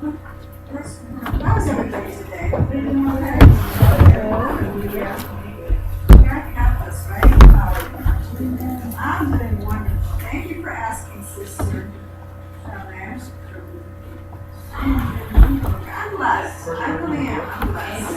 How was everybody today? God help us, right? I'm doing wonderful. Thank you for asking, Sister Charmaine. I'm blessed. I really am. I'm blessed.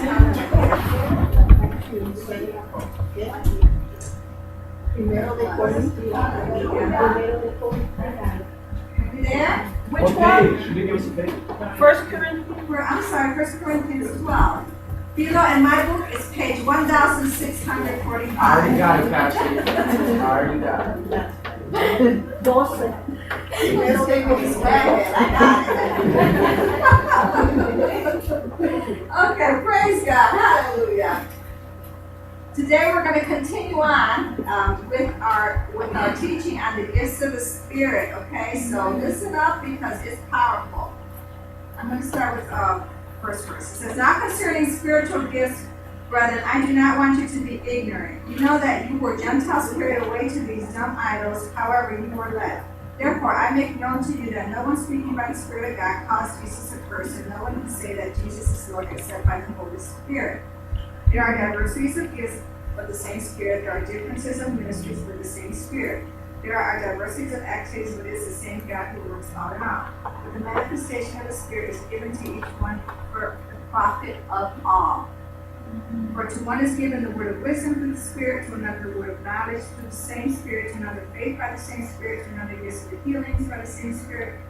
You there? Which one? She didn't give us a page. First Corinthians. I'm sorry, 1 Corinthians 12. Philo, in my book, it's page 1645. I already got it, Pastor. I already got it. Okay, praise God. Hallelujah. Today we're going to continue on with our teaching on the gifts of the Spirit. Okay, so listen up because it's powerful. I'm going to start with first verse. It says, "Now concerning spiritual gifts, brethren, I do not want you to be ignorant. You know that you were Gentiles carried away to these dumb idols, however you were led. Therefore, I make known to you that no one speaking by the Spirit of God calls Jesus a person. No one can say that Jesus is Lord except by the Holy Spirit. There are diversities of gifts, but the same Spirit. There are differences of ministries, but the same Spirit. There are diversities of activities, but it is the same God who works all in all. But the manifestation of the Spirit is given to each one for the profit of all. For to one is given the word of wisdom through the Spirit, to another the word of knowledge through the same Spirit, to another faith by the same Spirit, to another gifts of healings by the same Spirit,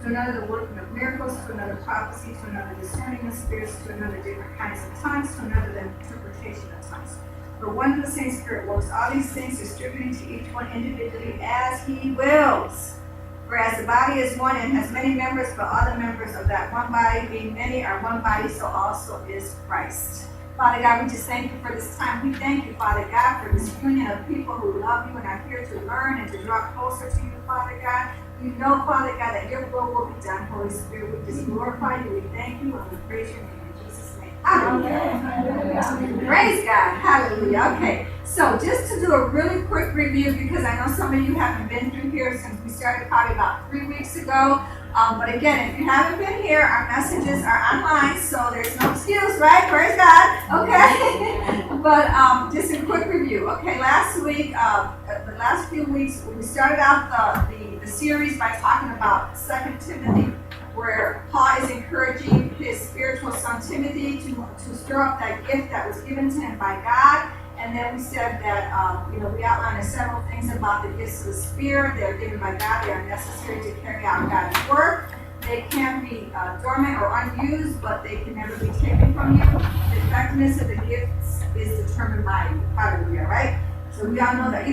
to another the working of miracles, to another prophecy, to another discerning of spirits, to another different kinds of tongues, to another the interpretation of tongues. For one and the same Spirit works all these things, distributing to each one individually as He wills. Whereas the body is one and has many members, but all the members of that one body, being many, are one body, so also is Christ." Father God, we just thank you for this time. We thank you, Father God, for this union of people who love you and are here to learn and to draw closer to you, Father God. We know, Father God, that your will be done, Holy Spirit. We just glorify you, we thank you, and we praise your name in Jesus' name. Hallelujah. Praise God. Hallelujah. Okay, so just to do a really quick review, because I know some of you haven't been through here since we started probably about 3 weeks ago. But again, if you haven't been here, our messages are online, so there's no excuse, right? Praise God. Okay. But just a quick review. Okay, last week, the last few weeks, we started out the series by talking about 2 Timothy, where Paul is encouraging his spiritual son Timothy to stir up that gift that was given to him by God. And then we said that, we outlined several things about the gifts of the Spirit. They're given by God. They are necessary to carry out God's work. They can be dormant or unused, but they can never be taken from you. The effectiveness of the gifts is determined by you. Hallelujah, right? So we all know that.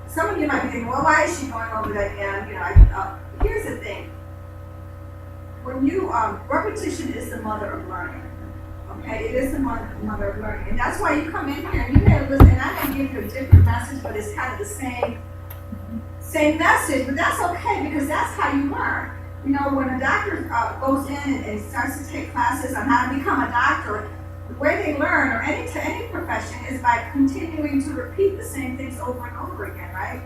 Some of you might be thinking, well, why is she going over that again? Here's the thing. When you, repetition is the mother of learning. Okay, it is the mother of learning. And that's why you come in here and you may listen, and I may give you a different message, but it's kind of the same message, but that's okay because that's how you learn. When a doctor goes in and starts to take classes on how to become a doctor, the way they learn, or any profession, is by continuing to repeat the same things over and over again, right?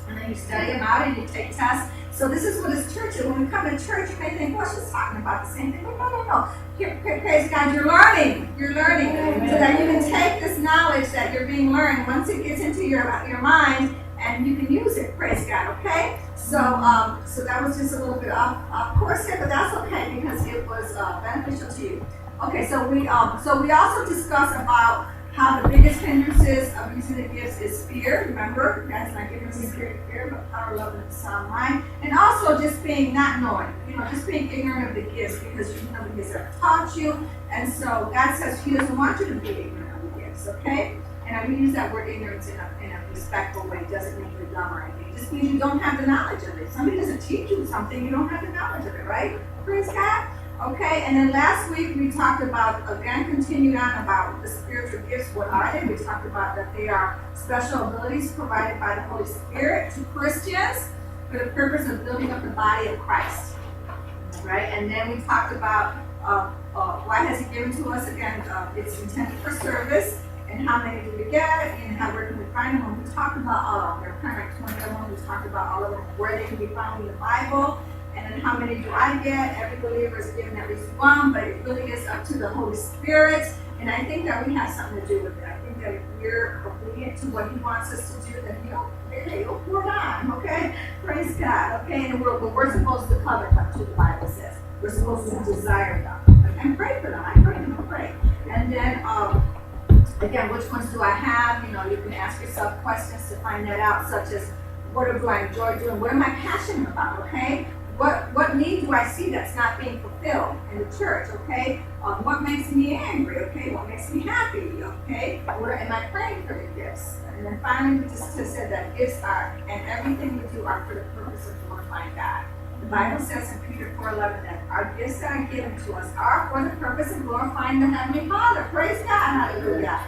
And then you study them out and you take tests. So this is what this church is. When we come to church, you may think, well, she's talking about the same thing. No. Here, praise God, you're learning. You're learning. So that you can take this knowledge that you're being learned once it gets into your mind, and you can use it. Praise God, okay? So that was just a little bit off course here, but that's okay because it was beneficial to you. Okay, so we also discussed about how the biggest hindrances of using the gifts is fear. Remember, God's not giving us a spirit of fear, but power, love, and a sound mind. And also just being not knowing, just being ignorant of the gifts because you know the gifts are taught you. And so God says He doesn't want you to be ignorant of the gifts, okay? And I use that word ignorance in a respectful way. It doesn't mean you're dumb or anything. It just means you don't have the knowledge of it. Somebody doesn't teach you something, you don't have the knowledge of it, right? Praise God. Okay, and then last week we talked about, continued on about the spiritual gifts. What are they? We talked about that they are special abilities provided by the Holy Spirit to Christians for the purpose of building up the body of Christ. Right? And then we talked about why has He given to us? Again, it's intended for service, and how many do we get, and where can we find them? When we talked about all of them, there are kind of like 20 of them. We talked about all of them, where they can be found in the Bible. And then how many do I get? Every believer is given at least one, but it really is up to the Holy Spirit. And I think that we have something to do with it. I think that if we're obedient to what He wants us to do, then He'll pour it on, okay? Praise God, okay? And we're supposed to covet them too, the Bible says. We're supposed to desire them and pray for them. I pray them, I pray. And then, again, which ones do I have? You can ask yourself questions to find that out, such as, what do I enjoy doing? What am I passionate about, okay? What need do I see that's not being fulfilled in the church, okay? What makes me angry, okay? What makes me happy, okay? Where am I praying for the gifts? And then finally, we just said that gifts are, and everything we do are for the purpose of glorifying God. The Bible says in Peter 4:11 that our gifts that are given to us are for the purpose of glorifying the Heavenly Father. Praise God, hallelujah.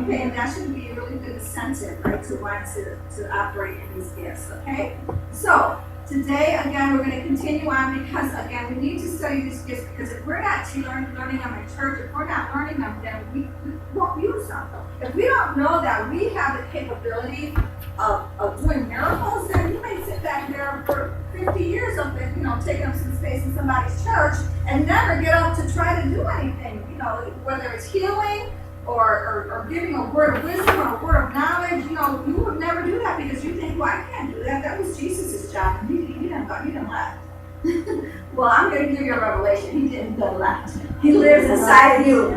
Okay, and that should be a really good incentive, right, to want to operate in these gifts, okay? So, today, again, we're going to continue on because, again, we need to study these gifts because if we're not learning them in church, if we're not learning them, then we won't use them. If we don't know that we have the capability of doing miracles, then you may sit back there for 50 years of it, taking up some space in somebody's church and never get up to try to do anything, whether it's healing or giving a word of wisdom or a word of knowledge, you would never do that because you think, well, I can't do that. That was Jesus' job. He didn't left. Well, I'm going to give you a revelation. He didn't go left. He lives inside of you.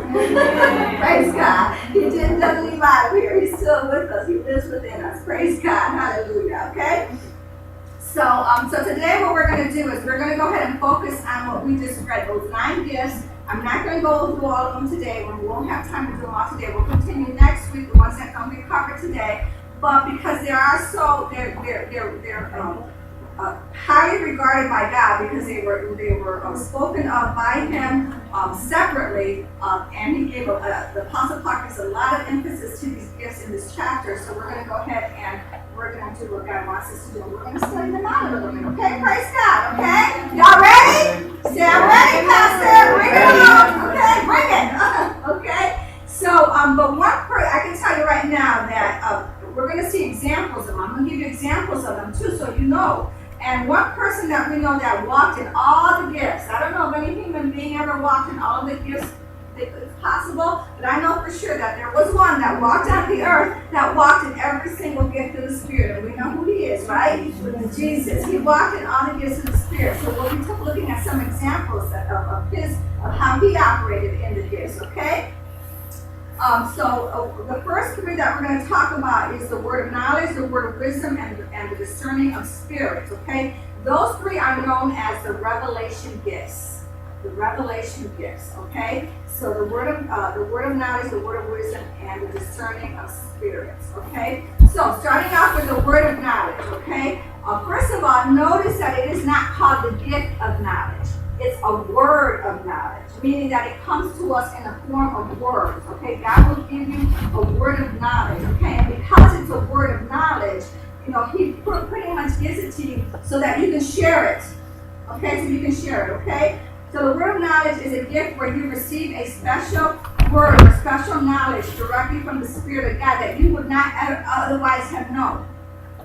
Praise God. He doesn't leave out of here. He's still with us. He lives within us. Praise God. Hallelujah. Okay? So today what we're going to do is we're going to go ahead and focus on what we just read, those 9 gifts. I'm not going to go through all of them today. We won't have time to do them all today. We'll continue next week, the ones that don't get covered today. But because they're highly regarded by God because they were spoken of by Him separately, and He gave the Apostle Paul gives a lot of emphasis to these gifts in this chapter. So we're going to go ahead and we're going to do what God wants us to do. We're going to study them out a little bit, okay? Praise God, okay? Y'all ready? Say, I'm ready, Pastor. Bring it on, okay? Bring it, okay? So, but I can tell you right now that we're going to see examples of them. I'm going to give you examples of them too, so you know. And one person that we know that walked in all the gifts, I don't know if any human being ever walked in all the gifts that is possible, but I know for sure that there was one that walked on the earth that walked in every single gift of the Spirit. And we know who He is, right? Jesus. He walked in all the gifts of the Spirit. So we'll be looking at some examples of how He operated in the gifts, okay? So the first 3 that we're going to talk about is the word of knowledge, the word of wisdom, and the discerning of spirits, okay? Those 3 are known as the revelation gifts. The revelation gifts, okay? So the word of knowledge, the word of wisdom, and the discerning of spirits, okay? So starting off with the word of knowledge, okay? First of all, notice that it is not called the gift of knowledge. It's a word of knowledge, meaning that it comes to us in the form of words, okay? God will give you a word of knowledge, okay? And because it's a word of knowledge, He pretty much gives it to you so that you can share it, okay? So you can share it, okay? So the word of knowledge is a gift where you receive a special word or special knowledge directly from the Spirit of God that you would not otherwise have known,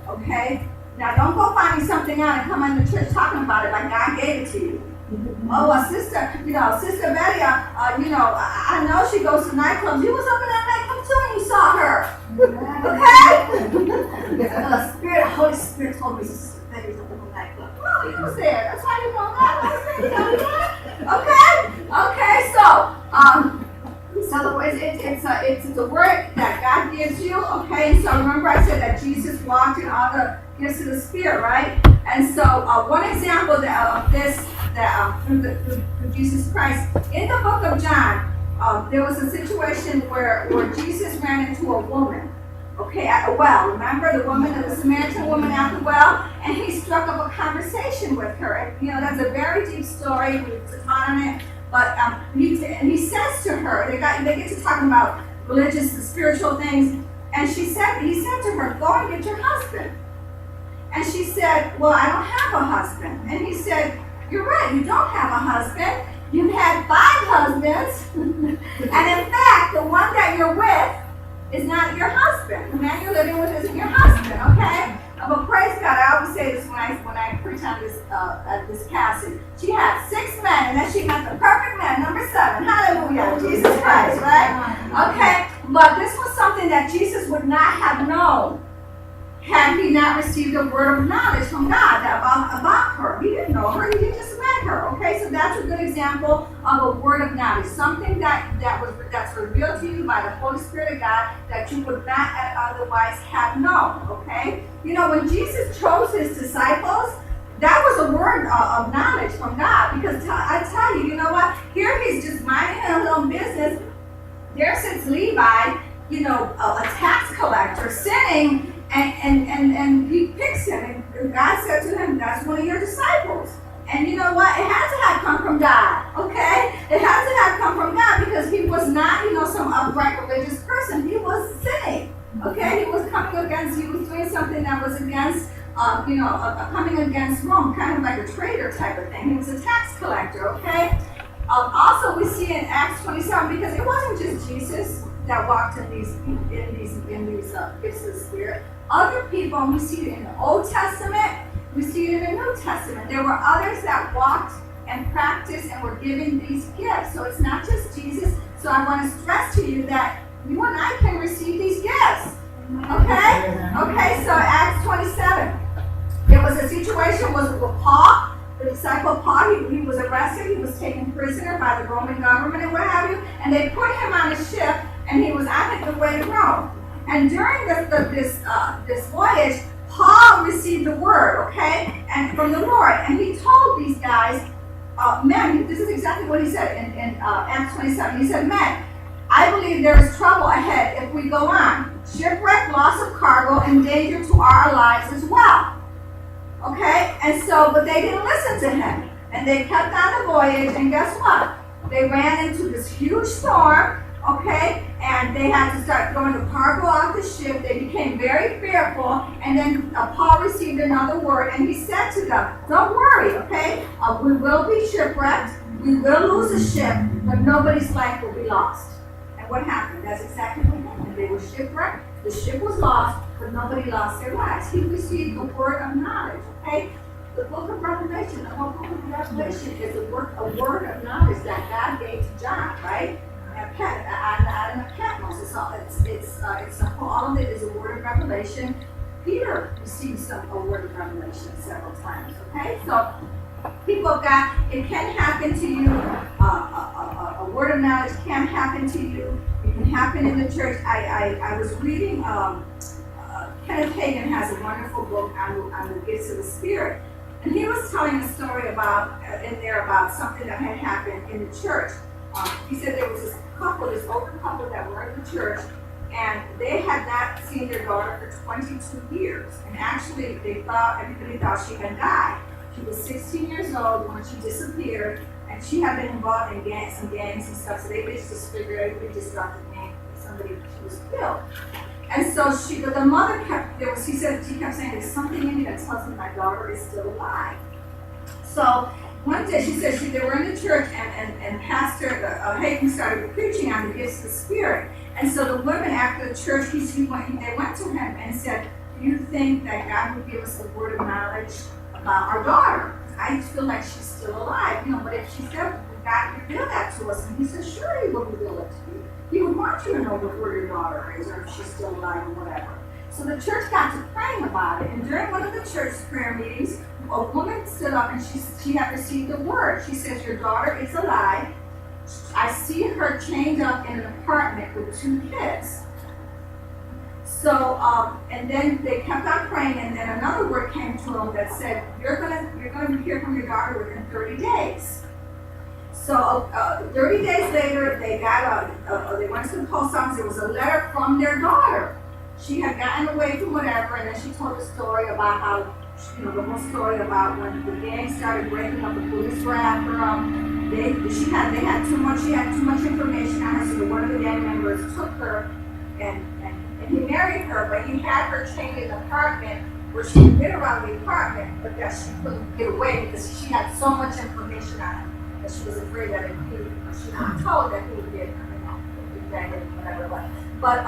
okay? Now don't go finding something out and come into church talking about it like God gave it to you. Oh, Sister Betty, I know she goes to nightclubs. You was up in that nightclub too and you saw her. Okay? The Holy Spirit told me Sister Betty was up in the nightclub. Well, you was there. That's how you know that. Okay, so it's a word that God gives you, okay? So remember I said that Jesus walked in all the gifts of the Spirit, right? And so one example of this through Jesus Christ, in the book of John, there was a situation where Jesus ran into a woman, okay, at a well. Remember the Samaritan woman at the well? And he struck up a conversation with her. And, that's a very deep story. We've taught on it. But he says to her, they get to talking about religious and spiritual things. And he said to her, go and get your husband. And she said, well, I don't have a husband. And he said, you're right, you don't have a husband. You've had 5 husbands. And in fact, the one that you're with is not your husband. The man you're living with isn't your husband, okay? but praise God, I always say this when I preach on this at this passage. She had 6 men, and then she got the perfect man, number 7. Hallelujah, Jesus Christ, right? Okay, but this was something that Jesus would not have known had he not received a word of knowledge from God about her. He didn't know her, he just met her. Okay, so that's a good example of a word of knowledge, something that's revealed to you by the Holy Spirit of God that you would not otherwise have known. Okay, you know, when Jesus chose his disciples, that was a word of knowledge from God, because I tell you, you know what? Here he's just minding his own business. There sits Levi, you know, a tax collector, sinning. And he picks him, and God said to him, that's one of your disciples. And you know what? It had to have come from God, okay? It had to have come from God, because he was not, you know, some upright religious person. He was sinning, okay? He was he was doing something that was against, coming against Rome, kind of like a traitor type of thing. He was a tax collector, okay? Also, we see in Acts 27, because it wasn't just Jesus that walked in these gifts of the Spirit. Other people, and we see it in the Old Testament, we see it in the New Testament. There were others that walked and practiced and were given these gifts. So it's not just Jesus. So I want to stress to you that you and I can receive these gifts. Okay? Okay, so Acts 27. There was a situation with Paul, the disciple Paul. He was arrested. He was taken prisoner by the Roman government and what have you. And they put him on a ship, and he was on the way to Rome. And during this voyage, Paul received the word, okay, and from the Lord. And he told these guys, men, this is exactly what he said in Acts 27. He said, men, I believe there is trouble ahead if we go on. Shipwreck, loss of cargo, and danger to our lives as well. Okay? And so, but they didn't listen to him. And they kept on the voyage, and guess what? They ran into this huge storm, okay? And they had to start throwing the cargo off the ship. They became very fearful. And then Paul received another word, and he said to them, don't worry, okay? We will be shipwrecked. We will lose the ship, but nobody's life will be lost. And what happened? That's exactly what happened. They were shipwrecked. The ship was lost, but nobody lost their lives. He received a word of knowledge, okay? The book of Revelation, the whole book of Revelation is a word of knowledge that God gave to John, right? Patmos. All of it is a word of revelation. Peter received a word of revelation several times. Okay, so people of God, it can happen to you. A word of knowledge can happen to you. It can happen in the church. I was reading. Kenneth Hagin has a wonderful book on the gifts of the Spirit, and he was telling a story about something that had happened in the church. He said there was this older couple that were in the church, and they had not seen their daughter for 22 years. And actually, everybody thought she had died. She was 16 years old when she disappeared, and she had been involved in gangs and stuff. So they just figured everybody just thought that somebody, she was killed. And so the mother she kept saying, there's something in me that tells me my daughter is still alive. So one day she said they were in the church, and Pastor Hagin started preaching on the gifts of the Spirit. And so the women after the church, they went to him and said, do you think that God would give us a word of knowledge about our daughter? I feel like she's still alive, but if she said, God reveal that to us, and he said, sure, he will reveal it to you. He would want you to know where your daughter is, or if she's still alive or whatever. So the church got to praying about it, and during one of the church prayer meetings, a woman stood up and she had received a word. She says, your daughter is alive. I see her chained up in an apartment with 2 kids. So, and then they kept on praying, and then another word came to them that said, you're gonna hear from your daughter within 30 days. So 30 days later, they went to the post office. There was a letter from their daughter. She had gotten away from whatever, and then she told a story about how, the whole story about when the gang started breaking up, the police were after them. She had too much information on her, so one of the gang members took her, and he married her, but he had her chained in an apartment where she could get around the apartment, but that she couldn't get away because she had so much information on her that she was afraid that she was told that he would get whatever it was. But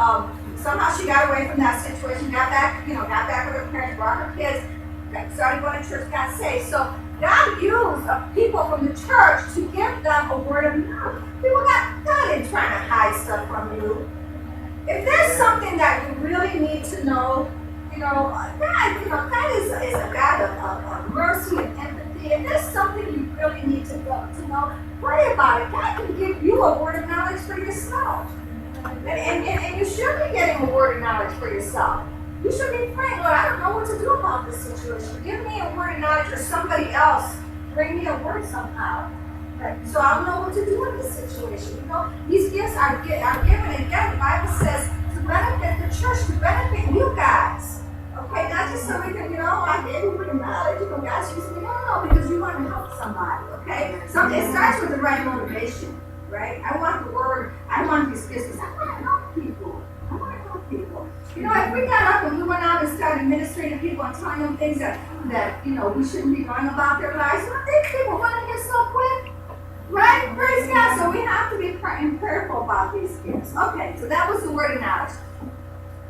somehow she got away from that situation, got back with her parents, brought her kids, started going to church, got saved. So God used people from the church to give them a word of knowledge. God ain't trying to hide stuff from you. If there's something that you really need to know, God is a God of mercy and empathy. If there's something you really need to know, pray about it. God can give you a word of knowledge for yourself. And you should be getting a word of knowledge for yourself. You should be praying, Lord, I don't know what to do about this situation. Give me a word of knowledge, or somebody else bring me a word somehow. Right? So I'll know what to do in this situation. These gifts are given. And again, the Bible says to benefit the church, to benefit you guys. Okay, not just so we can, I gave you word of knowledge, guys use me. No, because you want to help somebody, okay? It starts with the right motivation, right? I want these gifts because I want to help people. If we got up and we went out and started ministering to people and telling them things that we shouldn't be knowing about their lives, people want to hear so quick, right? Praise God. So we have to be prayerful about these gifts. Okay, so that was the word of knowledge.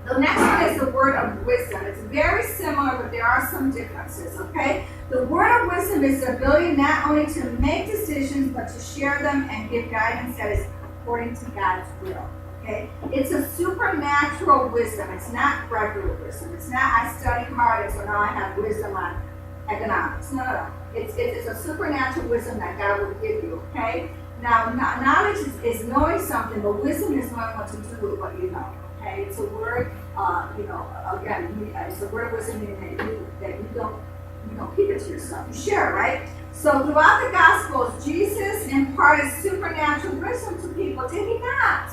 The next one is the word of wisdom. It's very similar, but there are some differences, okay? The word of wisdom is the ability not only to make decisions, but to share them and give guidance that is according to God's will. Okay? It's a supernatural wisdom. It's not regular wisdom. It's not I studied hard and so now I have wisdom on economics. No. It's a supernatural wisdom that God will give you. Okay? Now, knowledge is knowing something, but wisdom is knowing what to do with what you know. Okay? It's a word, again, it's a word of wisdom that you don't keep it to yourself. You share, right? So throughout the Gospels, Jesus imparted supernatural wisdom to people. Did he not?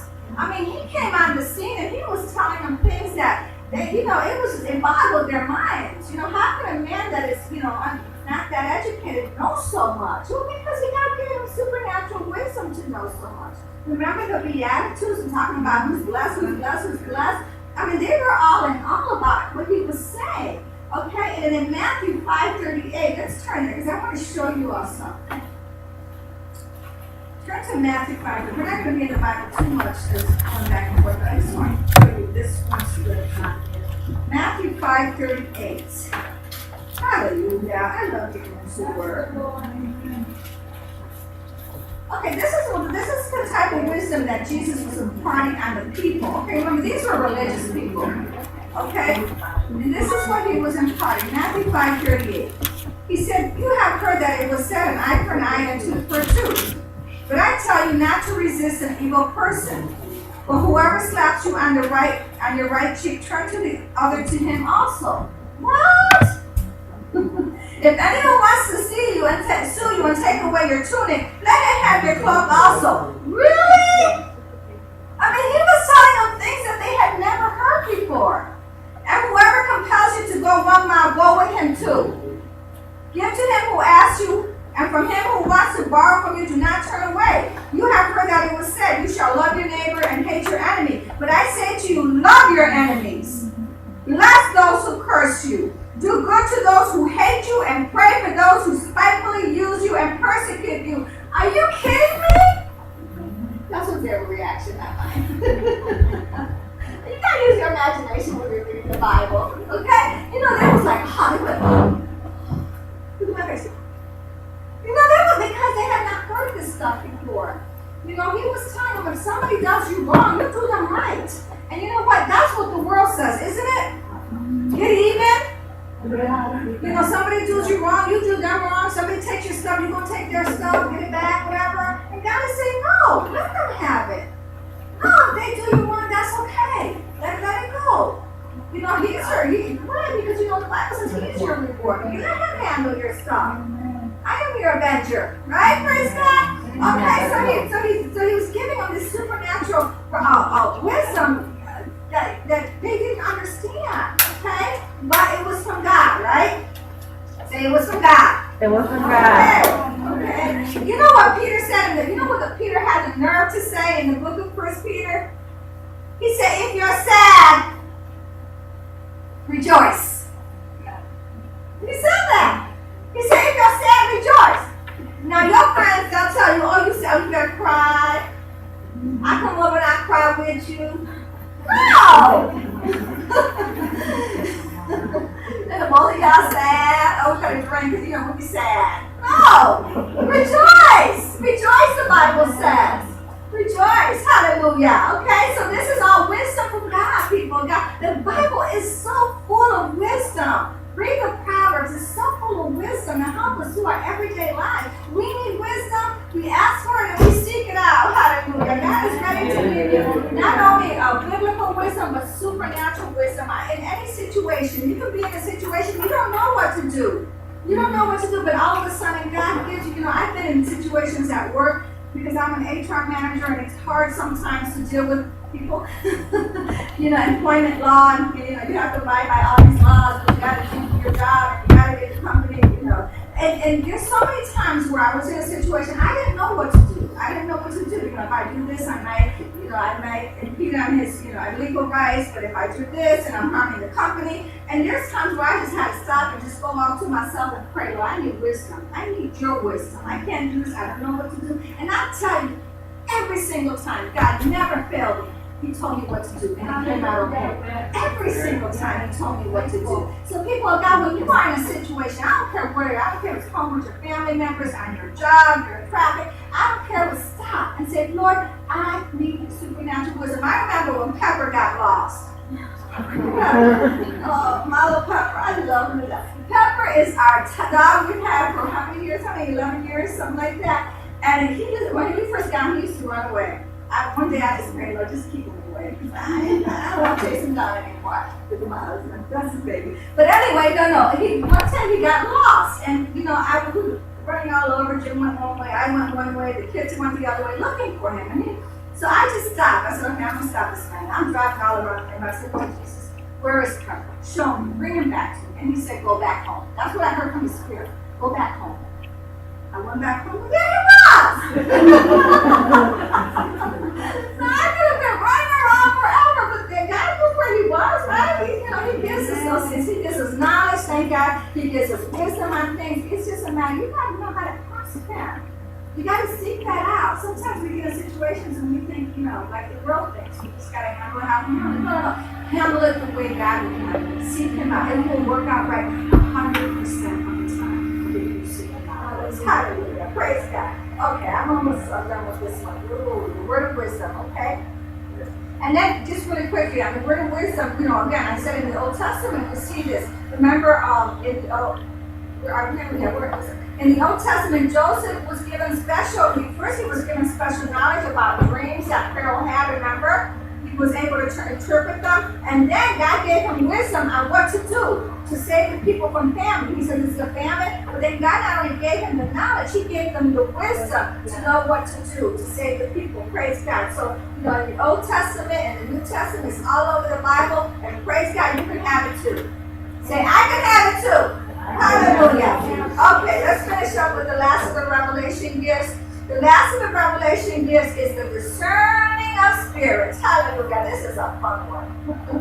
He came on the scene and he was telling them things that it boggled their minds. How can a man that is, not that educated know so much? Well, because God gave him supernatural wisdom to know so much. Remember the Beatitudes and talking about who's blessed, who's blessed, who's blessed? They were all in all about what he was saying. Okay, and then in Matthew 5:38, let's turn there because I want to show you all something. Turn to Matthew 5. We're not going to be in the Bible too much this going back and forth, but I just want to show you this one scripture. Matthew 5:38. Hallelujah. I love getting into the word. Okay, this is the type of wisdom that Jesus was imparting on the people. Okay, remember, these were religious people. Okay? And this is what he was imparting. Matthew 5:38. He said, you have heard that it was said, an eye for an eye and tooth for a tooth. But I tell you not to resist an evil person. But whoever slaps you on your right cheek, turn to the other to him also. What? If anyone wants to see you and sue you and take away your tunic, let him have your cloak also. Really? He was telling them things that they had never heard before. And whoever compels you to go 1 mile, go with him too. Give to him who asks you, and from him who wants to borrow from you, do not turn away. You have heard that it was said, you shall love your neighbor and hate your enemy. But I say to you, love your enemies. Bless those who curse you. Do good to those who hate you, and pray for those who spitefully use you and persecute you. Are you kidding me? That's was their reaction, not mine. You gotta use your imagination when you're reading the Bible, okay? They was like, because they had not heard this stuff before. He was telling them if somebody does you wrong, you do them right. And you know what? That's what the world says, isn't it? Get even. Somebody does you wrong, you do them wrong. Somebody takes your stuff, you're going to take their stuff, get it back, whatever. And God is saying, no, let them have it. No, if they do you wrong, that's okay. Let it go. Why? Because the Bible says he's your reward. You let him handle your stuff. I am your avenger, right? Praise God. Okay, so he was giving them this supernatural wisdom that they didn't understand. Okay, but it was from God, right? Say it was from God. It was from God. Okay. You know what Peter said? You know what Peter had the nerve to say in the book of 1 Peter? He said, "If you're sad, rejoice." He said that. He said, "If you're sad, rejoice." Now your friends, they'll tell you, "Oh, you better cry." I come over and I cry God with you? No! And both of y'all sad. Oh, we gotta drink because we'll be sad. No! Rejoice! Rejoice, the Bible says. Rejoice. Hallelujah. Okay, so this is all wisdom from God, people. God, the Bible is so full of wisdom. Read the Proverbs. It's so full of wisdom to help us through our everyday life. We need wisdom. We ask for it and we seek it out. Hallelujah. God is ready to give you not only biblical wisdom, but supernatural wisdom. In any situation, you can be in a situation you don't know what to do. You don't know what to do, but all of a sudden God gives you, I've been in situations at work because I'm an HR manager and it's hard sometimes to deal with people. Employment law, and you have to abide by all these laws, but you got to do your job and you got to get the company, And there's so many times where I was in a situation I didn't know what to do. I didn't know what to do. If I do this, I might impede on his, legal rights. But if I do this, and I'm harming the company. And there's times where I just had to stop and just go off to myself and pray. Lord, I need wisdom. I need your wisdom. I can't do this. I don't know what to do. And I'll tell you, every single time, God never failed me. He told me what to do, and I came out okay. Every single time he told me what to do. So people of God, when you are in a situation, I don't care where, I don't care if it's home with your family members, on your job, you're in traffic, I don't care what, stop and say, Lord, I need supernatural wisdom. I remember when Pepper got lost. Oh, my little Pepper, I love her. Pepper is our dog we've had for how many years? 11 years, something like that. And when he first got him, he used to run away. One day I just prayed, Lord, just keep him away. I don't want to chase him down anymore. With my husband, that's his baby. But anyway, one time he got lost. And, I was running all over. Jim went one way, I went one way, the kids went the other way looking for him. So I just stopped. I said, okay, I'm going to stop this man. I'm driving all around him. I said, Lord Jesus, where is Trevor? Show me, bring him back to me. And he said, go back home. That's what I heard from the Spirit. Go back home. I went back home, and there he was! So I could have been running around forever, but God knew where he was, right? He gives us those things. He gives us knowledge, thank God. He gives us wisdom on things. It's just a matter, you got to know how to trust him. You got to seek that out. Sometimes we get in situations and we think, like the world thinks. We just got to handle it how we handle it. No. Handle it the way God would handle it. Seek him out. It will work out right 100% of the time if you seek him out. Hallelujah. Praise God. Okay, I'm almost done with this one. Ooh, the word of wisdom, okay? And then, just really quickly, the word of wisdom, again, I said in the Old Testament, you see this. Remember, in the Old Testament, Joseph was given first he was given special knowledge about dreams that Pharaoh had, remember? He was able to interpret them. And then God gave him wisdom on what to do to save the people from famine. He said, this is a famine. But then God not only gave him the knowledge, he gave them the wisdom to know what to do to save the people. Praise God. So, in the Old Testament and the New Testament, it's all over the Bible. And praise God, you can have it too. Say, I can have it too. Hallelujah. Okay, let's finish up with the last of the revelation gifts. The last of the revelation gifts is the discerning of spirits. Hallelujah. This is a fun one.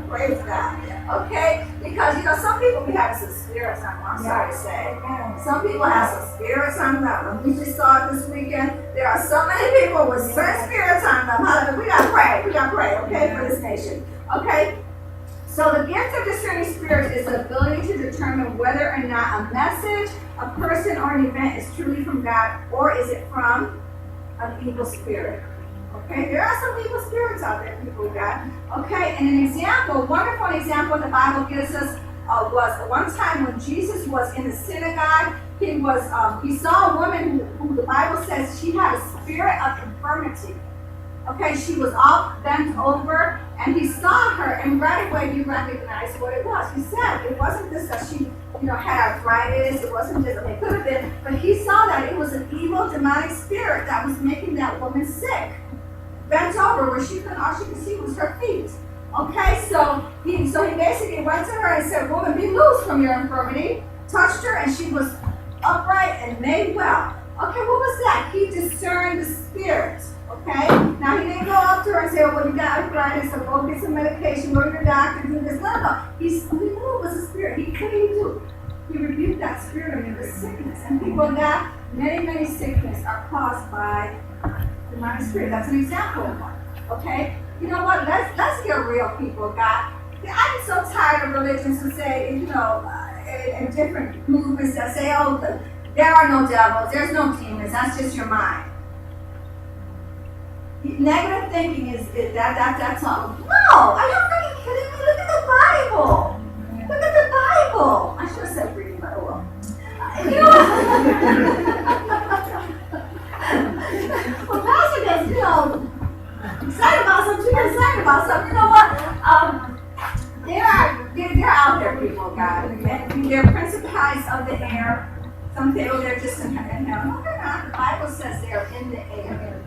Praise God. Okay? Because, some people be having some spirits on them, I'm sorry to say. Some people have some spirits on them. We just saw it this weekend. There are so many people with certain spirits on them. Hallelujah. We got to pray, okay, for this nation. Okay? So the gift of discerning spirits is the ability to determine whether or not a message, a person, or an event is truly from God, or is it from an evil spirit. Okay, there are some evil spirits out there, people of God. Okay, and a wonderful example the Bible gives us was one time when Jesus was in the synagogue. He saw a woman who the Bible says she had a spirit of infirmity. Okay, she was all bent over, and he saw her, and right away he recognized what it was. He said it wasn't just that she, had arthritis. It wasn't just, it could have been, but he saw that it was an evil, demonic spirit that was making that woman sick. Bent over, where all she could see was her feet. Okay, so he basically went to her and said, "Woman, be loose from your infirmity." Touched her, and she was upright and made well. Okay, what was that? He discerned the spirit. Okay? Now, he didn't go up to her and say, "Oh, well, you got arthritis, so go get some medication, go to your doctor, do this." No. He knew it was a spirit. What did he do? He rebuked that spirit of the sickness. And people of God, many sicknesses are caused by demonic spirit. That's an example of one. Okay? You know what? Let's get real, people, God. I'm so tired of religions who say, and different movements that say, oh, there are no devils, there's no demons, that's just your mind. Negative thinking is that's all. No, are you freaking kidding me? Look at the Bible. Look at the Bible. I should have said reading, but oh well. You know well, Pastor gets, excited about something, you're excited about something. You know what? They're out there, people, God. And they're principalities of the air. Some say, oh, they're just in heaven. No, they're not. The Bible says they're in the air.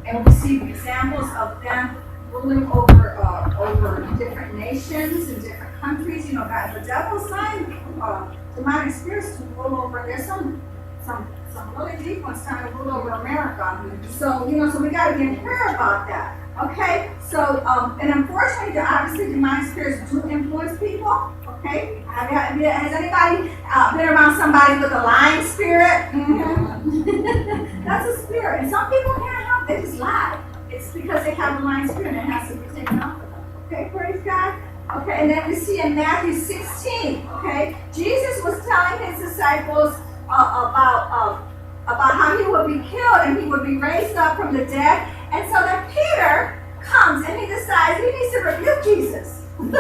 And we see examples of them ruling over different nations and different countries. You know, God, the devil assigned demonic spirits to rule over. There's some really deep ones trying to rule over America. So we got to get in prayer about that. Okay, so and unfortunately, obviously, demonic spirits do influence people. Okay, has anybody been around somebody with a lying spirit? Mm-hmm. That's a spirit, and some people can't help; they just lie. It's because they have a lying spirit, and it has to be taken off of them. Okay, praise God. Okay, and then we see in Matthew 16. Okay, Jesus was telling his disciples about how he would be killed and he would be raised up from the dead. And so then Peter comes and he decides he needs to rebuke Jesus. And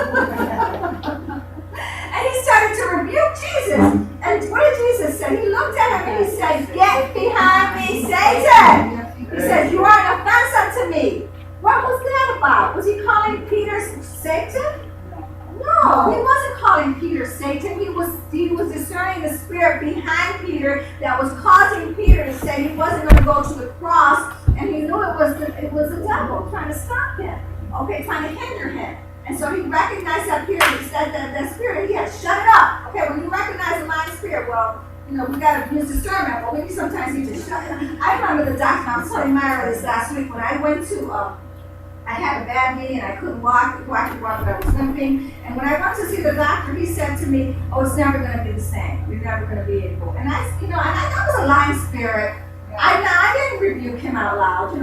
he started to rebuke Jesus. And what did Jesus say? He looked at him and he said, "Get behind me, Satan." He said, "You are an offense unto me." What was that about? Was he calling Peter Satan? No, he wasn't calling Peter Satan. He was discerning the spirit behind Peter that was causing Peter to say he wasn't going to go to the cross, and he knew it was the devil trying to stop him, okay, trying to hinder him. And so he recognized that Peter said that spirit. He had shut it up. Okay, when you recognize a lying spirit, well, we got to use discernment, but we sometimes need to shut it up. I remember the doctor. I was telling Myra this last week when I went to. I had a bad knee and I couldn't walk, but I was limping. And when I went to see the doctor, he said to me, "Oh, it's never going to be the same. You're never going to be able." And I that was a lying spirit. I didn't rebuke him out loud, but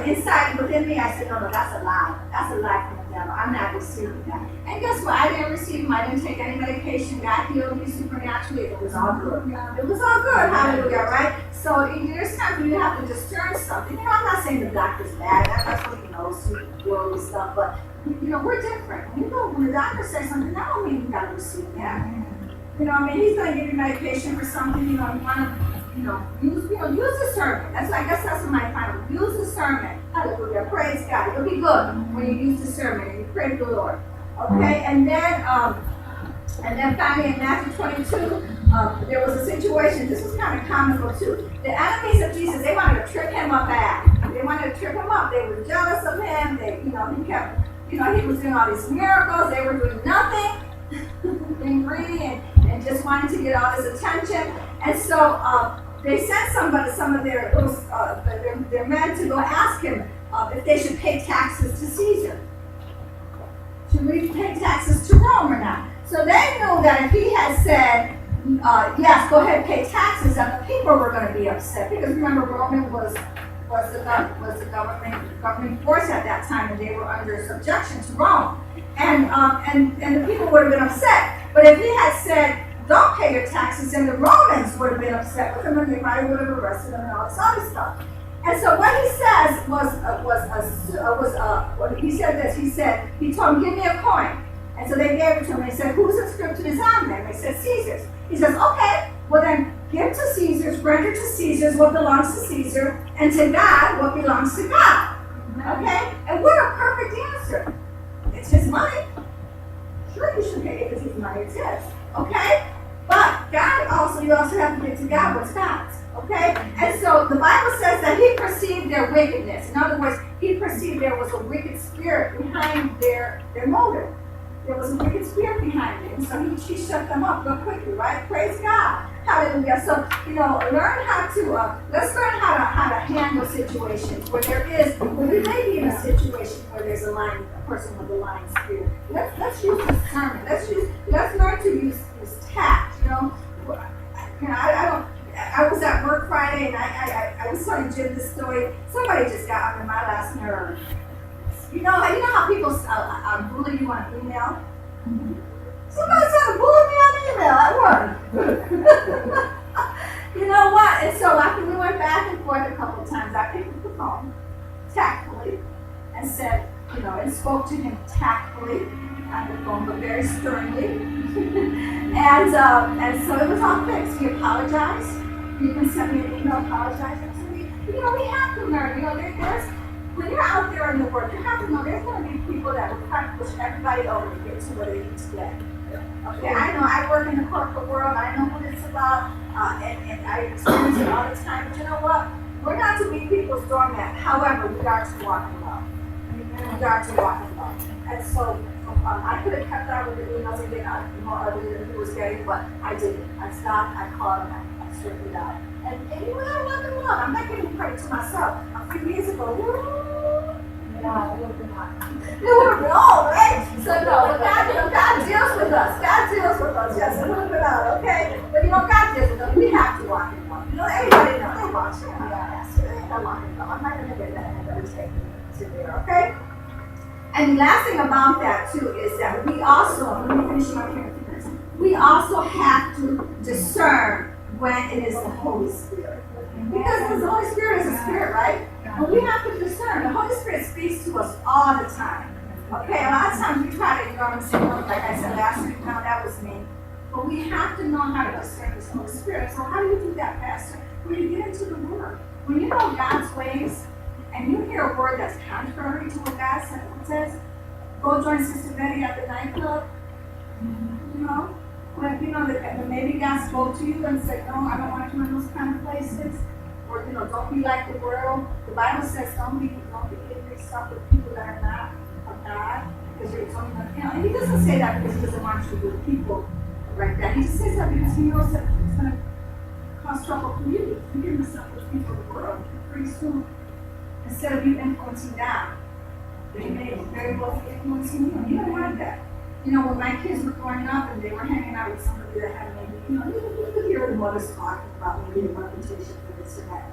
inside within me, I said, no, that's a lie. That's a lie from the devil. I'm not receiving that. And guess what? I didn't receive him. I didn't take any medication. God healed me supernaturally. It was all good. It was all good. Hallelujah, right? So there's times when you have to discern something. I'm not saying the doctor's bad. That's what worldly stuff, but we're different. When the doctor says something, that don't mean you gotta receive that. He's gonna give you medication for something. You want to, use discernment. I guess that's what my final. Use discernment. Hallelujah. Praise God. You'll be good when you use discernment and you pray to the Lord. Okay, and then finally in Matthew 22, there was a situation. This was kind of comical too. The enemies of Jesus, they wanted to trip him up bad. They wanted to trip him up. They were jealous of him. He kept, he was doing all these miracles. They were doing nothing, being greedy and just wanting to get all this attention. And so they sent some of their their men to go ask him if they should pay taxes to Caesar. Should we pay taxes to Rome or not? So they knew that if he had said, yes, go ahead and pay taxes, that the people were going to be upset. Because remember, Roman was the governing force at that time, and they were under subjection to Rome. And the people would have been upset. But if he had said, don't pay your taxes, then the Romans would have been upset with him, and they probably would have arrested him and all this other stuff. And so what he says he told him, give me a coin. And so they gave it to him. They said, whose inscription is on there? And they said, Caesar's. He says, okay, well then give to Caesar's, render to Caesar's what belongs to Caesar, and to God what belongs to God. Okay? And what a perfect answer. It's his money. Sure, you should pay it because his money. It's his. Okay? But God you also have to give to God what's God's. Okay? And so the Bible says that he perceived their wickedness. In other words, he perceived there was a wicked spirit behind their motive. There was a wicked spirit behind it. And so he shut them up real quickly, right? Praise God. Hallelujah. So, let's learn how to handle situations where we may be in a situation where there's a person with a lying spirit. Let's use discernment. Let's learn to use tact. I was at work Friday and I was telling Jim this story. Somebody just got under my last nerve. You know how people bully you on email? Somebody's trying to bully me on email at work. You know what? And so after we went back and forth a couple of times, I picked up the phone tactfully and said, and spoke to him tactfully on the phone, but very sternly. and so it was all fixed. He apologized. He even sent me an email apologizing to me. We have to learn. When you're out there in the world, you have to know there's going to be people that will try to push everybody over to get to where they need to get. Okay, I know I work in the corporate world. I know what it's about, and I experience it all the time. But you know what? We're not to be people's doormat. However, we are to walk in love. We are to walk in love. And so I could have kept out with the emails and getting more ugly than he was getting, but I didn't. I stopped. I called him. I stripped it out. And you know, I walk in love. I'm not giving credit to myself. A few years ago, it would have been all, right? So no, but God deals with us. God deals with us. Yes, it would have been out, okay? But God deals with us. We have to walk in love. Everybody knows. They watch it. I walk in love. I'm not going to get that and take it to there, okay? And the last thing about that too is that we also, let me finish my character. We also have to discern when it is the Holy Spirit. Because the Holy Spirit is a spirit, right? But we have to discern. The Holy Spirit speaks to us all the time. Okay, a lot of times we try to ignore and say, well, like I said last week, no, that was me. But we have to know how to discern this Holy Spirit. So how do you do that, Pastor? When you get into the Word. When you know God's ways, and you hear a word that's contrary to what God says, go join Sister Betty at the nightclub. When that maybe God spoke to you and said, no, I don't want you in those kind of places. Or don't be like the world. The Bible says don't be mixed up with people that are not of God. Because you're talking about and he doesn't say that because he doesn't want you with people like that. He just says that because he knows that it's going to cause trouble for you. You get mixed up with people of the world pretty soon. Instead of you influencing them, they may very well be influencing you. You don't want that. When my kids were growing up and they were hanging out with somebody that had maybe, you could hear the mothers talking about maybe a reputation for this or that.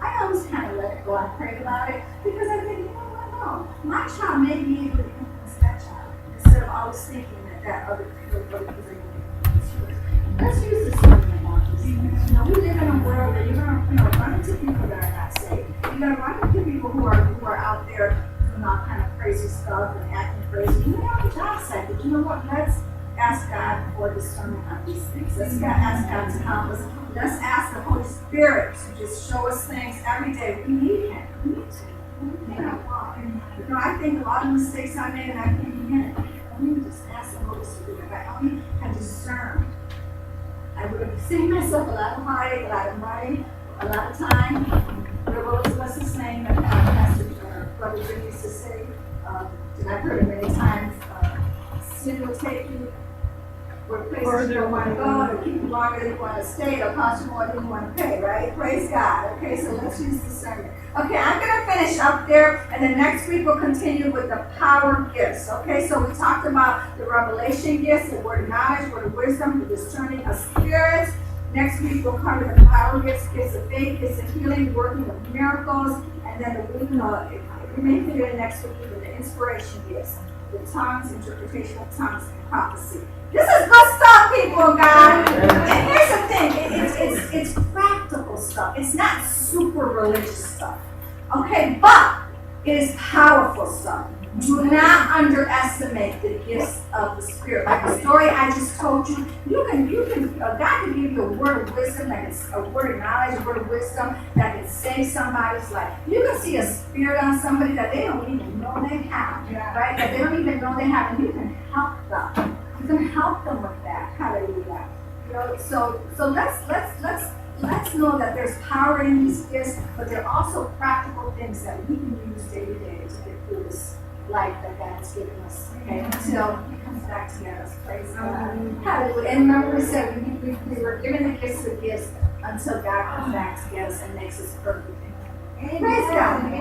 I always kind of let it go and pray about it because I think, no, my child may be able to influence that child instead of always thinking that other people are going to influence. Let's use this sermon models. We live in a world where you're going to run into people that are not saved. You're going to run into people who are out there doing all kind of crazy stuff and acting crazy. You have a job site, but you know what? Let's ask God for discernment on these things. Let's ask God to help us. Let's ask the Holy Spirit to just show us things every day. We need Him. We need to. I think a lot of mistakes I made and I can't begin it. We just ask the Holy Spirit. If I only had discerned, I would have saved myself a lot of heartache, a lot of money, a lot of time. What's his name that Pastor Brother Jim used to say? And I've heard it many times. Sin will take you where places you don't want to go, it'll keep you longer than you want to stay, it'll cost you more than you want to pay, right? Praise God. Okay, so let's use discernment. Okay, I'm going to finish up there, and then next week we'll continue with the power gifts. Okay, so we talked about the revelation gifts, the word of knowledge, word of wisdom, the discerning of spirits. Next week we'll cover the power gifts, gifts of faith, gifts of healing, working of miracles, and then the week, we may figure it next week with the inspiration gifts, the tongues, interpretation of tongues, and prophecy. This is good stuff, people of God. And here's the thing, it's practical stuff. It's not super religious stuff. Okay, but it is powerful stuff. Do not underestimate the gifts of the Spirit. Like the story I just told you, God can give you a word of wisdom, a word of knowledge, a word of wisdom that can save somebody's life. You can see a spirit on somebody that they don't even know they have, right? That they don't even know they have, and you can help them. You can help them with that. Hallelujah. So let's know that there's power in these gifts, but there are also practical things that we can use day to day to get through this life that God's given us, okay, until He comes back to get us. Praise God. Hallelujah. And remember we said we were given the gifts of gifts until God comes back to get us and makes us perfect. Praise God. Okay,